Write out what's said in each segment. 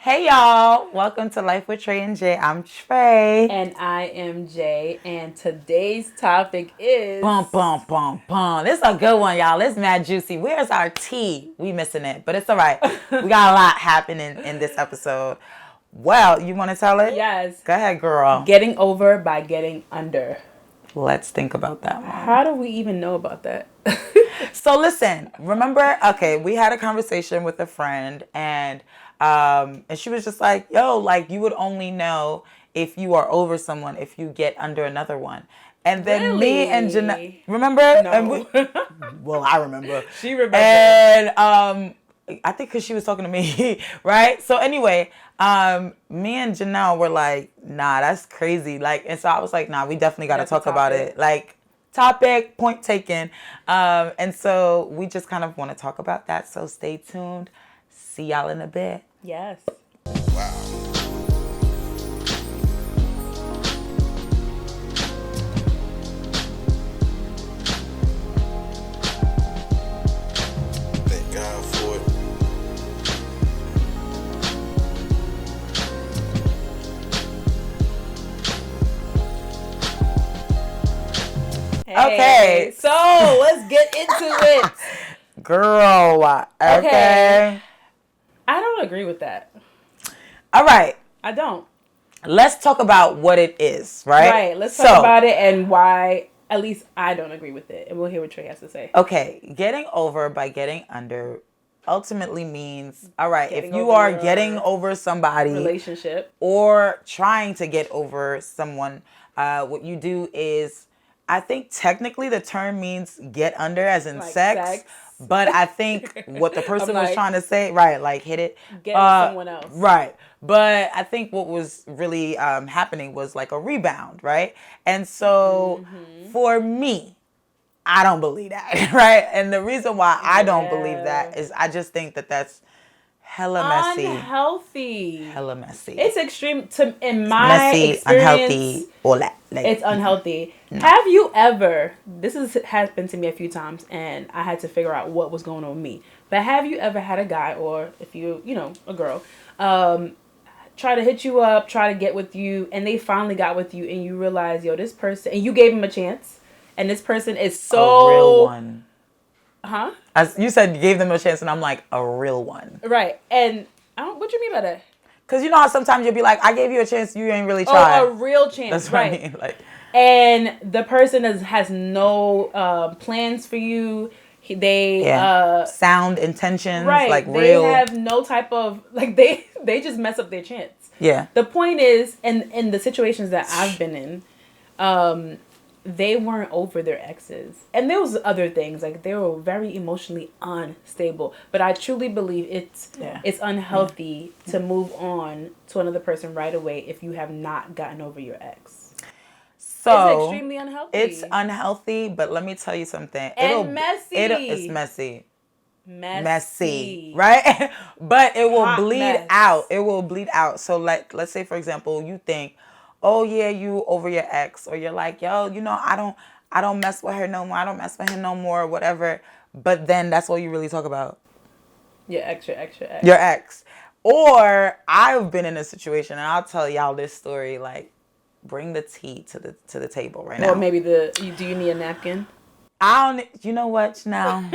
Hey y'all, welcome to Life with Trey and Jay. I'm Trey. And I am Jay, and today's topic is... Bum, bum, bum, bum. This is a good one, y'all. It's mad juicy. Where's our tea? We missing it, but it's all right. We got a lot happening in this episode. Well, you want to tell it? Yes. Go ahead, girl. Getting over by getting under. Let's think about that one. How do we even know about that? So listen, remember, okay, we had a conversation with a friend and she was just like, yo, like you would only know if you are over someone if you get under another one. And then me and Jeanelle, remember? No. And well, I remember. She remembers. And I think because she was talking to me, right? So anyway, me and Jeanelle were like, nah, that's crazy. Like, and so I was like, nah, we definitely got to talk about it. Like, topic, point taken. And so we just kind of want to talk about that. So stay tuned. See y'all in a bit. Yes. Wow. Thank God for it. Okay. So let's get into it. Girl, okay. I don't agree with that. All right. I don't. Let's talk about what it is, right? Right. Let's talk about it and why, at least I don't agree with it. And we'll hear what Trey has to say. Okay. Getting over by getting under ultimately means, all right, Getting if you over are your getting over somebody relationship or trying to get over someone, what you do is, I think technically the term means get under as in like sex. But I think what the person was like, trying to say, right, like hit it. Get with someone else. Right. But I think what was really happening was like a rebound, right? And so for me, I don't believe that, right? And the reason why I don't believe that is I just think that that's hella messy. Unhealthy. Hella messy. It's extreme in my messy, experience. unhealthy, all that. Like, It's unhealthy. No. Have you ever? This has happened to me a few times, and I had to figure out what was going on with me. But have you ever had a guy, or if you know, a girl, try to hit you up, try to get with you, and they finally got with you, and you realize, yo, this person, and you gave him a chance, and this person is so a real one. Huh? As you said, you gave them a chance, and I'm like, a real one. Right. And what you mean by that? Because you know how sometimes you'll be like, I gave you a chance, you ain't really tried. Oh, a real chance. That's right. what I mean. Like, and the person has no plans for you. They sound intentions, right. like they real. They have no type of like they just mess up their chance. Yeah. The point is, in the situations that I've been in, they weren't over their exes, and there was other things like they were very emotionally unstable. But I truly believe it's unhealthy to move on to another person right away if you have not gotten over your ex. So it's extremely unhealthy. It's unhealthy, but let me tell you something. And messy. It's messy. Messy. Right? But it will Hot bleed mess. out. It will bleed out. So like, let's say for example, you think, oh yeah, you over your ex, or you're like, yo, you know, I don't mess with her no more. I don't mess with him no more, or whatever. But then that's all you really talk about. Your ex. Your ex. Or I've been in a situation, and I'll tell y'all this story. Like, bring the tea to the table right now. Or maybe do you need a napkin? I don't. You know what? Now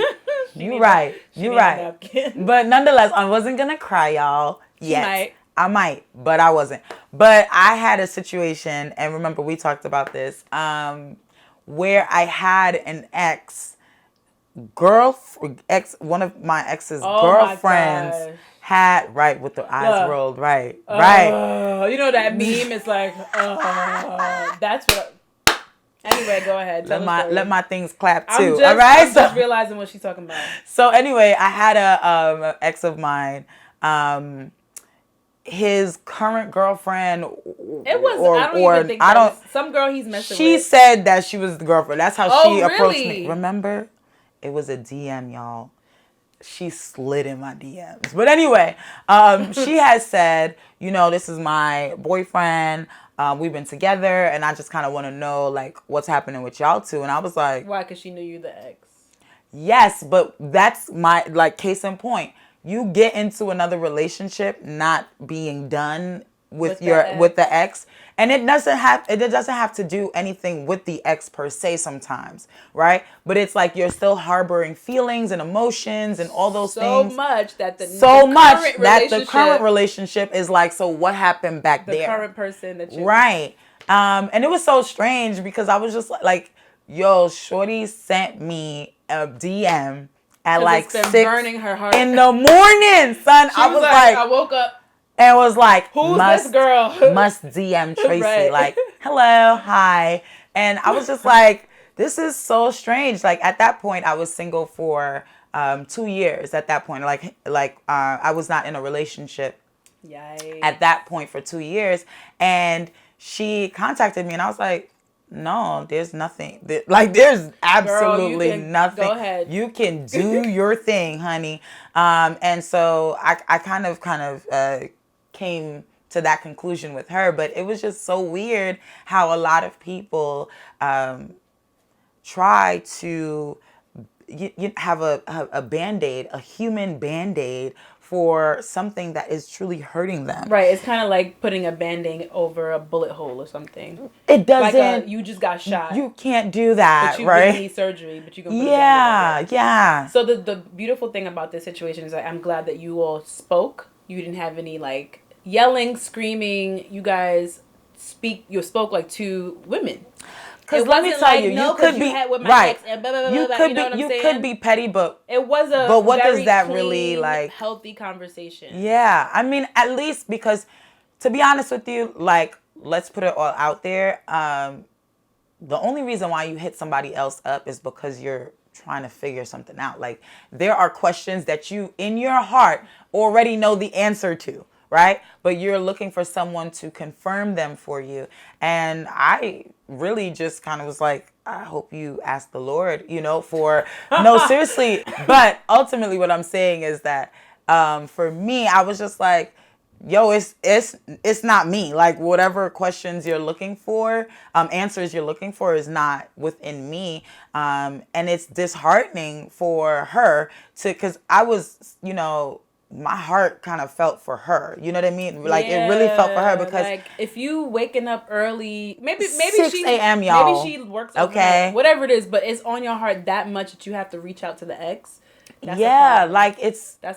you're right. You're right. Napkin. But nonetheless, I wasn't gonna cry, y'all. Yes. Might. I might, but I wasn't. But I had a situation, and remember we talked about this, where I had an one of my ex's girlfriends had, right, with the eyes rolled, right. You know that meme is like, that's what. Anyway, go ahead. Let my things clap too. I'm just realizing what she's talking about. So anyway, I had a ex of mine. His current girlfriend. It was. I don't even think. Some girl he's messing with. She said that she was the girlfriend. That's how she approached really? me. Remember, it was a DM, y'all. She slid in my DMs. But anyway, she has said, you know, this is my boyfriend. We've been together, and I just kind of want to know, like, what's happening with y'all two. And I was like, why? Because she knew you the ex. Yes, but that's my, like, case in point. you get into another relationship not being done with With the ex, and it doesn't have to do anything with the ex per se sometimes, right? But it's like you're still harboring feelings and emotions and all those things so much that the current relationship is like, so what happened back the there? current person that you Right. And it was so strange because I was just like, yo, shorty sent me a DM at like it's been 6 burning her heart in the morning, son. She I was like, I woke up. and was like, Who's this girl? Must DM Tracey. Right. Like, hello, hi. And I was just like, this is so strange. Like, at that point, I was single for 2 years at that point. I was not in a relationship Yikes. at that point for 2 years. And she contacted me and I was like, no, there's nothing. There's absolutely nothing. Go ahead. You can do your thing, honey. And so I kind of came to that conclusion with her. But it was just so weird how a lot of people try to have a Band-Aid, a human Band-Aid for something that is truly hurting them. Right. It's kind of like putting a Band-Aid over a bullet hole or something. It doesn't. You just got shot. You can't do that, but you right? need surgery, but you can put a Band-Aid over it. Yeah. So the beautiful thing about this situation is that I'm glad that you all spoke. You didn't have any like yelling, screaming. You guys spoke like two women. Because let me tell you, you could be right. You could be petty, but it was but what very does that clean, really like? Healthy conversation. Yeah, I mean, at least because, to be honest with you, like, let's put it all out there. The only reason why you hit somebody else up is because you're trying to figure something out. Like, there are questions that you in your heart already know the answer to. Right? But you're looking for someone to confirm them for you. And I really just kind of was like, I hope you ask the Lord, no, seriously. But ultimately what I'm saying is that for me, I was just like, yo, it's not me. Like, whatever questions you're looking for, answers you're looking for is not within me. And it's disheartening for her because I was, my heart kind of felt for her. You know what I mean? Like, it really felt for her because like if you waking up early, maybe 6 she a.m. y'all. Maybe she works overnight, whatever it is, but it's on your heart that much that you have to reach out to the ex. That's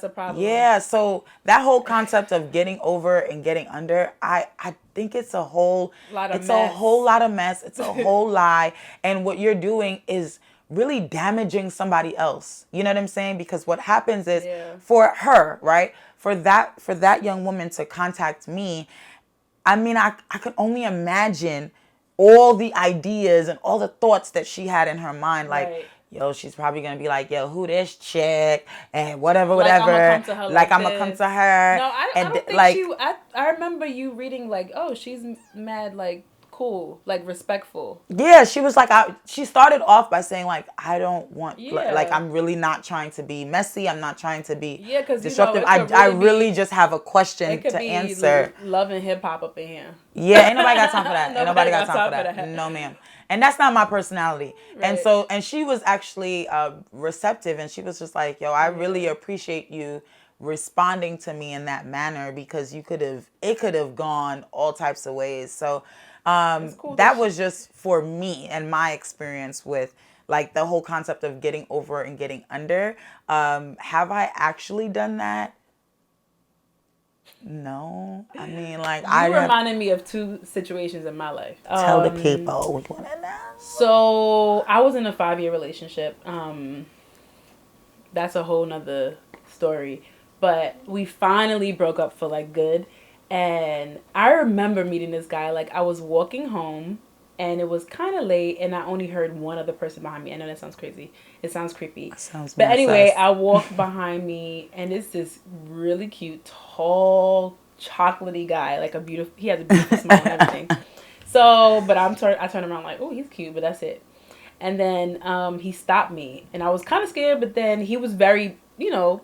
a problem. Yeah, so that whole concept of getting over and getting under, I think it's a whole lot of mess. It's a whole lie, and what you're doing is really damaging somebody else. You know what I'm saying? Because what happens is for her, right? For that young woman to contact me, I mean, I could only imagine all the ideas and all the thoughts that she had in her mind. Like, yo, she's probably going to be like, yo, who this chick? And whatever. I'm going to come to her. No, I don't think I remember you reading like, oh, she's mad, like, cool, like respectful. Yeah, she was like, she started off by saying like, I don't want, like, I'm really not trying to be messy. I'm not trying to be disruptive. I really just have a question to answer. Love and hip hop up in here. Yeah, ain't nobody got time for that. Ain't nobody got time for that. No, ma'am. And that's not my personality. Right. And she was actually receptive, and she was just like, yo, I really appreciate you responding to me in that manner because it could have gone all types of ways. So cool that was just for me and my experience with like the whole concept of getting over and getting under. Have I actually done that? No. I mean, like, you reminded me of two situations in my life. Tell the people. We want to know. So I was in a 5-year relationship. That's a whole nother story. But we finally broke up for like good. And I remember meeting this guy, like I was walking home and it was kind of late and I only heard one other person behind me. I know that sounds crazy. It sounds creepy. But anyway, I walked behind me and it's this really cute, tall, chocolatey guy, like he has a beautiful smile and everything. So, but I turned around like, oh, he's cute, but that's it. And then he stopped me and I was kind of scared, but then he was very,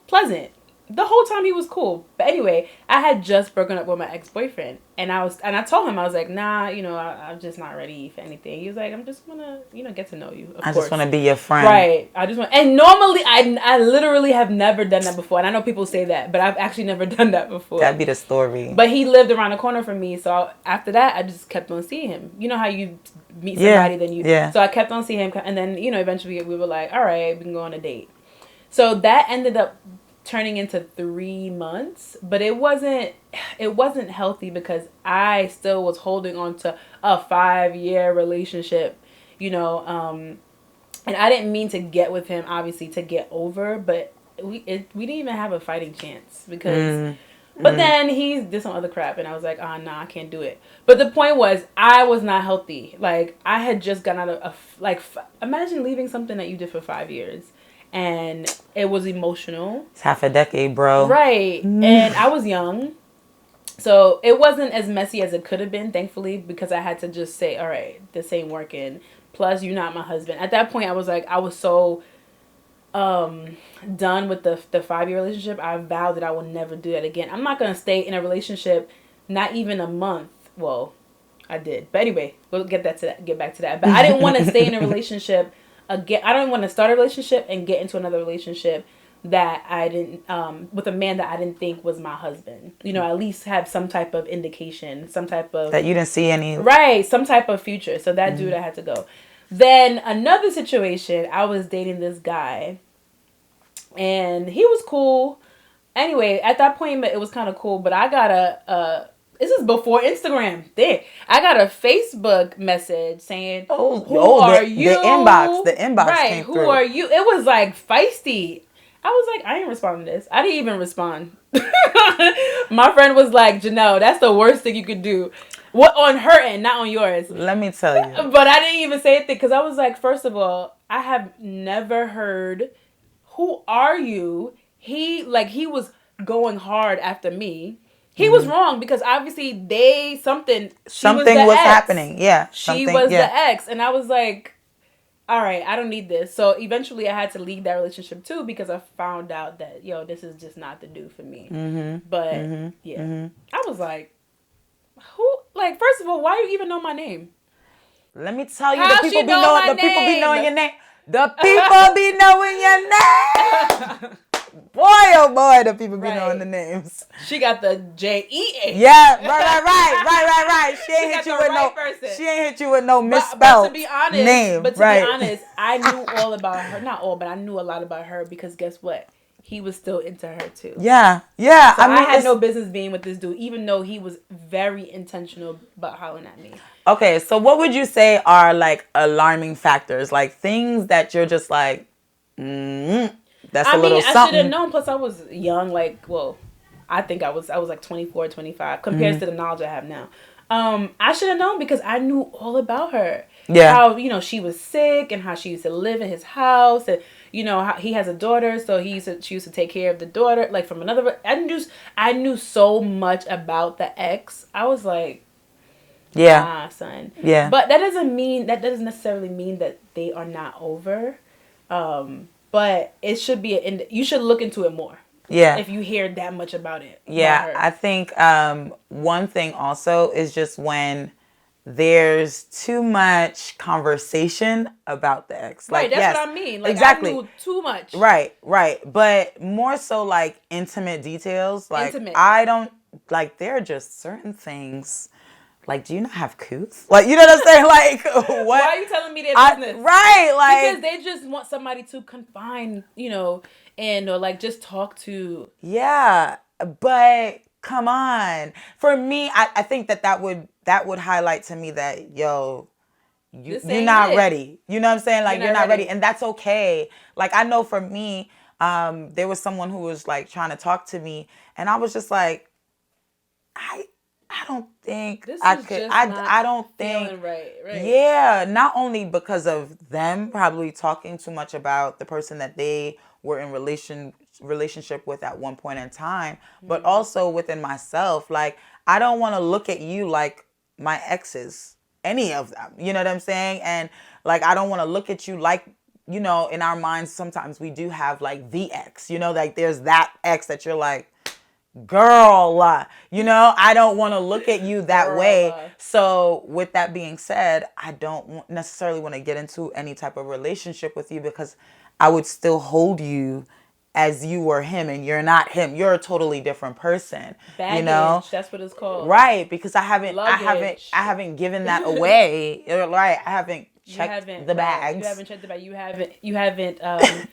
pleasant. the whole time he was cool. But anyway, I had just broken up with my ex-boyfriend, and I told him, I was like, nah, I'm just not ready for anything. He was like, I'm just gonna, get to know you. Of course. Just want to be your friend. Right. I just want, and normally I literally have never done that before. And I know people say that, but I've actually never done that before. That'd be the story. But he lived around the corner from me, so after that, I just kept on seeing him. You know how you meet somebody, then you. Yeah. So I kept on seeing him, and then eventually we were like, all right, we can go on a date. So that ended up turning into 3 months, but it wasn't healthy because I still was holding on to a 5-year relationship, and I didn't mean to get with him, obviously, to get over, but we didn't even have a fighting chance because but then he did some other crap, and I was like, oh, nah, I can't do it. But the point was, I was not healthy. Like, I had just gotten out of imagine leaving something that you did for 5 years. And it was emotional. It's half a decade, bro. Right. And I was young. So it wasn't as messy as it could have been, thankfully, because I had to just say, all right, this ain't working. Plus, you're not my husband. At that point, I was so done with the 5-year relationship. I vowed that I will never do that again. I'm not going to stay in a relationship, not even a month. Well, I did. But anyway, we'll get back to that. But I didn't want to stay in a relationship again. I don't want to start a relationship and get into another relationship that I didn't with a man that I didn't think was my husband. At least have some type of indication, some type of that you didn't see any some type of future. So that dude, I had to go. Then another situation, I was dating this guy, and he was cool. Anyway, at that point, it was kind of cool, but I got a this is before Instagram. I got a Facebook message saying, "Who are you?" The inbox right? came Who through. are you? It was like feisty. I was like, I ain't responding to this. I didn't even respond. My friend was like, Jeanelle, that's the worst thing you could do. What, on her end, not on yours. Let me tell you. But I didn't even say anything because I was like, first of all, I have never heard, who are you? He was going hard after me. He was wrong because obviously something was happening. Yeah. She was the ex. And I was like, all right, I don't need this. So eventually I had to leave that relationship too because I found out that, this is just not the dude for me. But I was like, first of all, why do you even know my name? Let me tell you, How the people she know my people be name? knowing your name. The people be knowing your name. Boy, oh boy, the people be knowing the names. She got the Jea. Yeah, right. She ain't hit you with no misspelled but to be honest, name. But to be honest, I knew all about her. Not all, but I knew a lot about her because guess what? He was still into her too. Yeah. So I had no business being with this dude, even though he was very intentional about hollering at me. Okay, so what would you say are like alarming factors, like things that you're just like, that's a little something. I should have known. Plus, I was young. I think I was like 24, 25 compared to the knowledge I have now. I should have known because I knew all about her. Yeah. How, she was sick and how she used to live in his house and, how he has a daughter. So she used to take care of the daughter, from another. I knew so much about the ex. I was like, nah, son. Yeah. But that doesn't necessarily mean that they are not over. But it should be you should look into it more. Yeah. If you hear that much about it. Yeah. I think one thing also is just when there's too much conversation about the ex. Right, that's what I mean. Exactly. I knew too much. Right. But more so intimate details. I don't, there are just certain things. Do you not have coots? You know what I'm saying? What? Why are you telling me their business? Right, because they just want somebody to confine, and or just talk to. Yeah, but come on. For me, I think that would highlight to me that you're not ready. You know what I'm saying? You're not ready, and that's okay. I know for me, there was someone who was trying to talk to me, and I was just like, I don't think I could. I don't think. Right. Yeah, not only because of them probably talking too much about the person that they were in relationship with at one point in time, but also within myself. I don't want to look at you like my exes, any of them. You know what I'm saying? And I don't want to look at you like you know, in our minds, sometimes we do have like the ex, you know, like there's that ex that you're like, girl, you know, I don't want to look at you that way. So with that being said, I don't necessarily want to get into any type of relationship with you because I would still hold you as you were him and you're not him. You're a totally different person. Baggage, you know? That's what it's called. Right, because I haven't given that away. Right, I haven't checked the bags. You haven't checked the bag.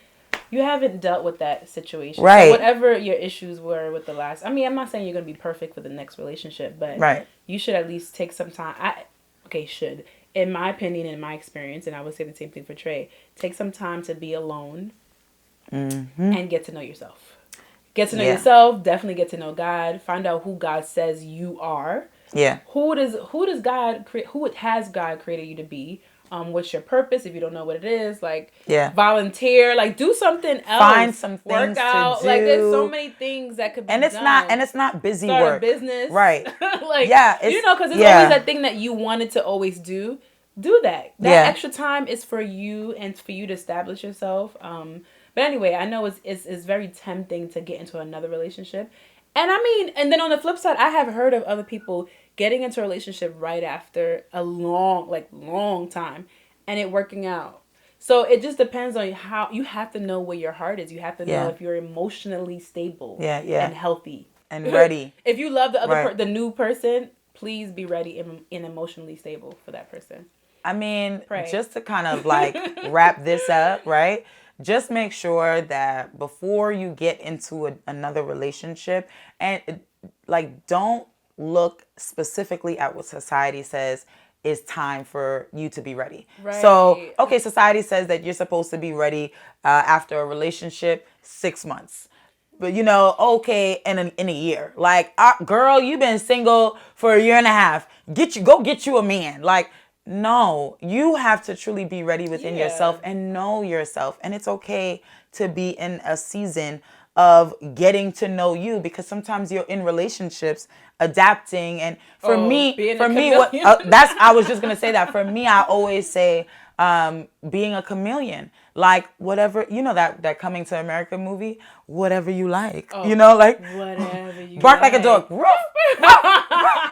You haven't dealt with that situation. Right. So whatever your issues were with the last, I mean, I'm not saying you're going to be perfect for the next relationship, but you should at least take some time. In my opinion, in my experience, and I would say the same thing for Trey, take some time to be alone and get to know yourself. Get to know yourself, definitely get to know God, find out who God says you are. Yeah. Who has God created you to be? What's your purpose? If you don't know what it is, like volunteer, like do something else. Find some things work out. to do. Like there's so many things that could be done. And it's not busy Start work. a business. Right. Like you know, because it's always that thing that you wanted to always do. Do that. That extra time is for you and for you to establish yourself. But anyway, I know it's very tempting to get into another relationship. And I mean, and then on the flip side, I have heard of other people getting into a relationship right after a long time and it working out. So it just depends on how you have to know where your heart is. You have to know if you're emotionally stable and healthy and ready. If you love the new person, please be ready and emotionally stable for that person. I mean, just to kind of like wrap this up, right? Just make sure that before you get into another relationship, and like don't look specifically at what society says is time for you to be ready. Right. So, okay, society says that you're supposed to be ready after a relationship 6 months. But you know, okay, in a year. Like, girl, you've been single for a year and a half. Go get you a man. Like, no, you have to truly be ready within yourself and know yourself. And it's okay to be in a season of getting to know you, because sometimes you're in relationships adapting. And for me, I was just going to say that. For me, I always say being a chameleon. Like, whatever, you know, that Coming to America movie, whatever you like, you know, like whatever you bark like a dog.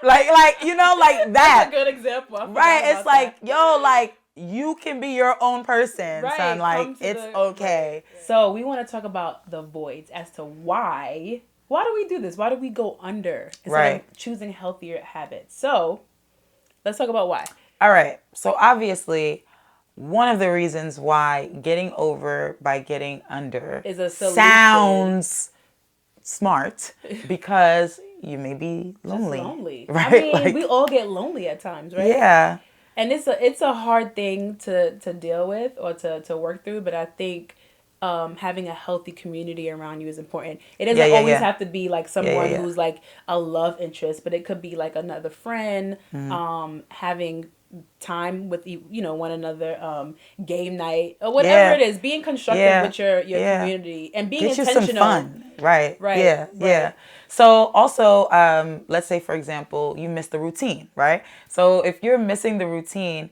like, you know, like that. That's a good example. Right. It's like, yo, like you can be your own person, son. Like it's okay. So we want to talk about the voids as to why do we do this? Why do we go under instead of choosing healthier habits? So let's talk about why. All right. So obviously, one of the reasons why getting over by getting under is a solution. Sounds smart because you may be lonely. Just lonely. Right? I mean, we all get lonely at times, right? Yeah. And it's a hard thing to deal with or to work through, but I think having a healthy community around you is important. It doesn't always have to be like someone who's like a love interest, but it could be like another friend, having time with you know, one another, game night or whatever it is, being constructive with your community and being intentional. Get you some fun. Right. Yeah. So also, let's say for example, you miss the routine, right? So if you're missing the routine,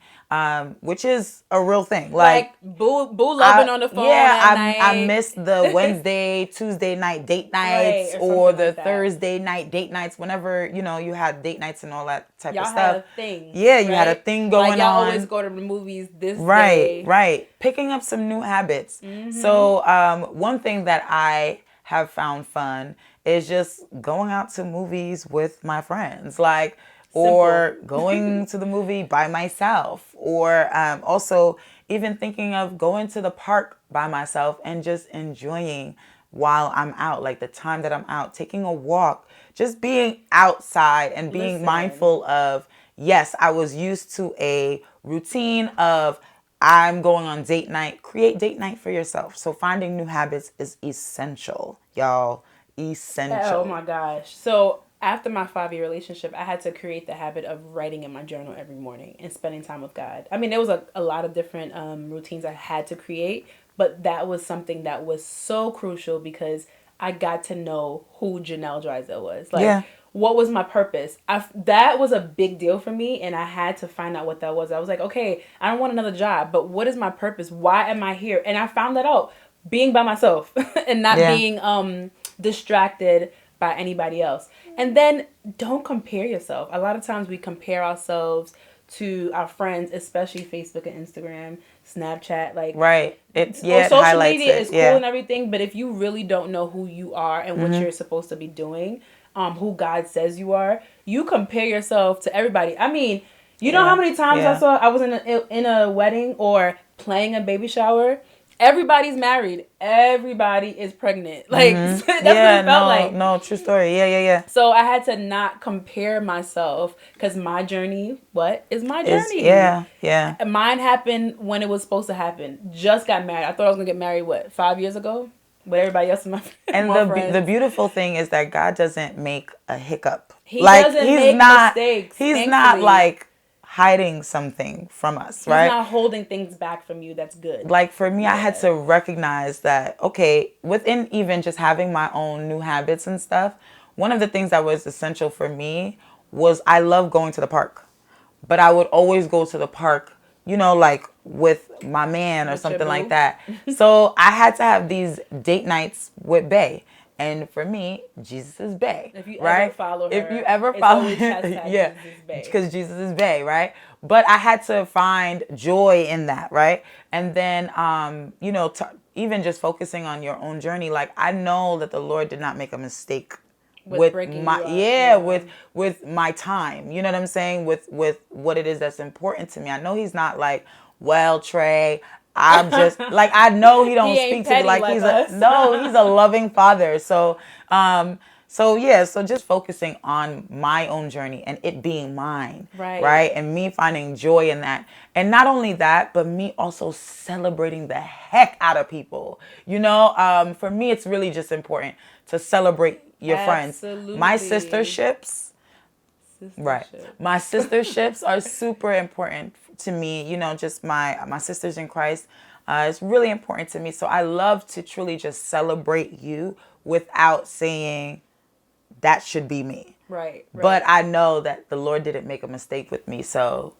which is a real thing, like boo loving on the phone. Yeah, I miss the Wednesday, Tuesday night date nights, or the Thursday night date nights. Whenever you know you had date nights and all that type of stuff. Y'all had a thing. Yeah, you had a thing going on. Y'all always go to the movies this day. Right. Picking up some new habits. Mm-hmm. So one thing that I have found fun is just going out to movies with my friends, like. Simple. Or going to the movie by myself, or also even thinking of going to the park by myself and just enjoying while I'm out, like the time that I'm out, taking a walk, just being outside and being mindful of, yes, I was used to a routine of I'm going on date night. Create date night for yourself. So finding new habits is essential, y'all. Essential. Oh my gosh. So after my 5-year relationship, I had to create the habit of writing in my journal every morning and spending time with God. I mean, there was a lot of different routines I had to create, but that was something that was so crucial because I got to know who Janelle Drysdale was. Like, what was my purpose? That was a big deal for me, and I had to find out what that was. I was like, okay, I don't want another job, but what is my purpose? Why am I here? And I found that out being by myself and not being distracted by anybody else. And then don't compare yourself. A lot of times we compare ourselves to our friends, especially Facebook and Instagram, Snapchat, like right. It social media is cool yeah. and everything, but if you really don't know who you are and what you're supposed to be doing, who God says you are, you compare yourself to everybody. I mean, you know how many times I was in a wedding or playing a baby shower. Everybody's married. Everybody is pregnant. Like that's what it felt like. No, true story. Yeah. So I had to not compare myself because my journey, is my journey? Yeah. Mine happened when it was supposed to happen. Just got married. I thought I was gonna get married 5 years ago? But everybody else in my and friends. the beautiful thing is that God doesn't make a hiccup. He doesn't make mistakes. He's thankfully. not like hiding something from us, right? He's not holding things back from you. That's good. Like for me, I had to recognize that, okay, within even just having my own new habits and stuff, one of the things that was essential for me was I love going to the park. But I would always go to the park, like with my man or something like that. So I had to have these date nights with Bae. And for me, Jesus is Bae. If you right? ever follow her, if you ever follow her, yeah, because Jesus is Bae, right? But I had to find joy in that, right? And then, even just focusing on your own journey, like I know that the Lord did not make a mistake with my with my time. You know what I'm saying? With what it is that's important to me. I know He's not like, well, Trey, I'm just like, I know He don't speak to me like He's He's a loving Father. So so just focusing on my own journey and it being mine, right? And me finding joy in that. And not only that, but me also celebrating the heck out of people. For me, it's really just important to celebrate your friends. My sisterships. Right. My sisterships are super important to me. Just my sisters in Christ. It's really important to me. So I love to truly just celebrate you without saying that should be me. Right. But I know that the Lord didn't make a mistake with me. So,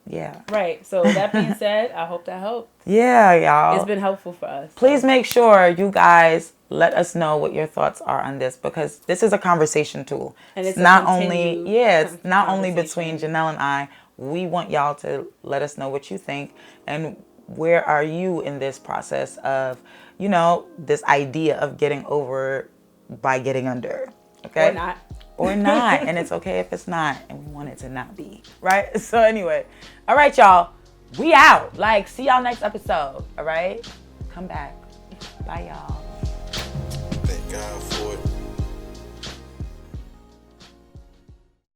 yeah. Right. So that being said, I hope that helped. Yeah, y'all. It's been helpful for us. Please make sure you guys let us know what your thoughts are on this, because this is a conversation tool. And it's not only between Jeanelle and I. We want y'all to let us know what you think and where are you in this process of, this idea of getting over by getting under. Okay? Or not. And it's okay if it's not. And we want it to not be. Right? So anyway. All right, y'all. We out. See y'all next episode. All right? Come back. Bye, y'all. Thank God for